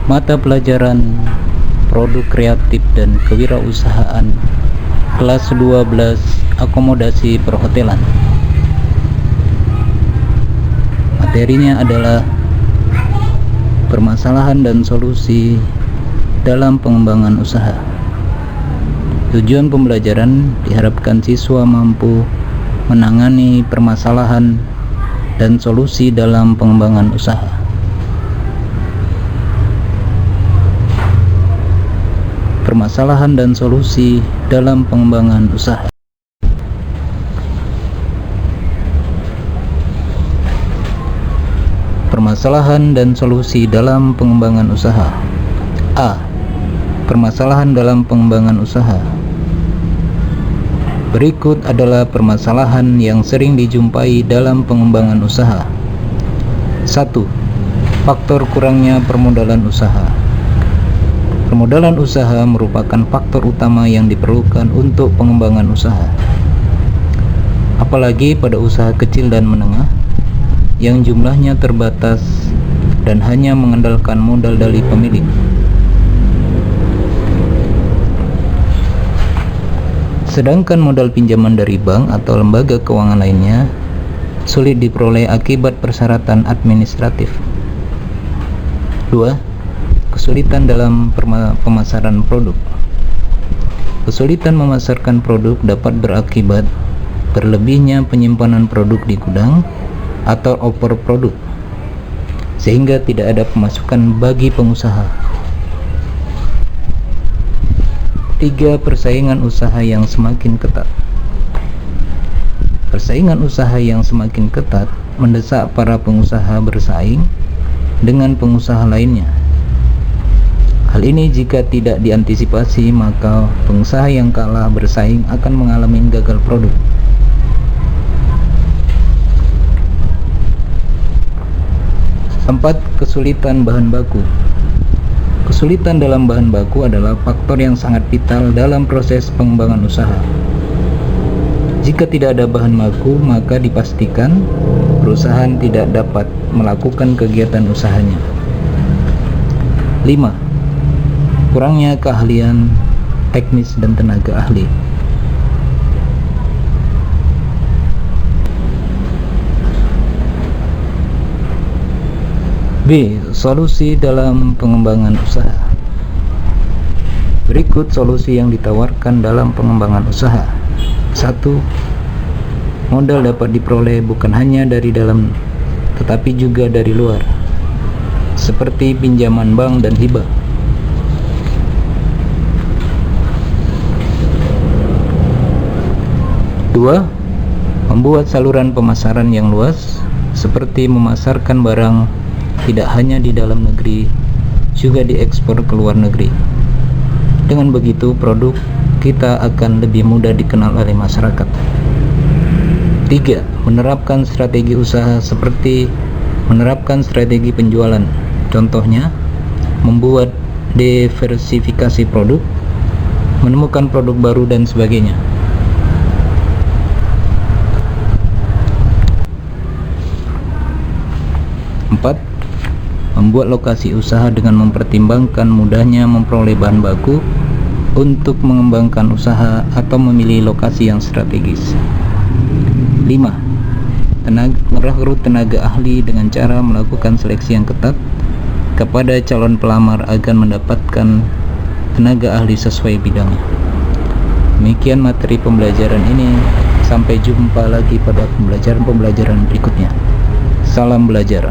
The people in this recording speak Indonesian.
Mata pelajaran Produk Kreatif dan Kewirausahaan kelas 12 Akomodasi Perhotelan. Materinya adalah permasalahan dan solusi dalam pengembangan usaha. Tujuan pembelajaran diharapkan siswa mampu menangani permasalahan dan solusi dalam pengembangan usaha. Permasalahan dan solusi dalam pengembangan usaha. Permasalahan dan solusi dalam pengembangan usaha. A. Permasalahan dalam pengembangan usaha. Berikut adalah permasalahan yang sering dijumpai dalam pengembangan usaha. 1. Faktor kurangnya permodalan usaha. Permodalan usaha merupakan faktor utama yang diperlukan untuk pengembangan usaha, apalagi pada usaha kecil dan menengah yang jumlahnya terbatas dan hanya mengandalkan modal dari pemilik. Sedangkan modal pinjaman dari bank atau lembaga keuangan lainnya sulit diperoleh akibat persyaratan administratif. 2. Kesulitan dalam pemasaran produk. Kesulitan memasarkan produk dapat berakibat berlebihnya penyimpanan produk di gudang atau overproduk, sehingga tidak ada pemasukan bagi pengusaha. 3. Persaingan usaha yang semakin ketat. Persaingan usaha yang semakin ketat mendesak para pengusaha bersaing dengan pengusaha lainnya. Hal ini jika tidak diantisipasi, maka pengusaha yang kalah bersaing akan mengalami gagal produk. 4. Kesulitan bahan baku. Kesulitan dalam bahan baku adalah faktor yang sangat vital dalam proses pengembangan usaha. Jika tidak ada bahan baku, maka dipastikan perusahaan tidak dapat melakukan kegiatan usahanya. 5. Kurangnya keahlian teknis dan tenaga ahli. B. Solusi dalam pengembangan usaha. Berikut solusi yang ditawarkan dalam pengembangan usaha. 1. Modal dapat diperoleh bukan hanya dari dalam tetapi juga dari luar, seperti pinjaman bank dan hibah. 2. Membuat saluran pemasaran yang luas, seperti memasarkan barang tidak hanya di dalam negeri, juga diekspor ke luar negeri. Dengan begitu, produk kita akan lebih mudah dikenal oleh masyarakat. 3. Menerapkan strategi usaha seperti menerapkan strategi penjualan. Contohnya, membuat diversifikasi produk, menemukan produk baru, dan sebagainya. 4. Membuat lokasi usaha dengan mempertimbangkan mudahnya memperoleh bahan baku untuk mengembangkan usaha atau memilih lokasi yang strategis. 5. Merekrut tenaga ahli dengan cara melakukan seleksi yang ketat kepada calon pelamar agar mendapatkan tenaga ahli sesuai bidangnya. Demikian materi pembelajaran ini. Sampai jumpa lagi pada pembelajaran berikutnya. Salam belajar.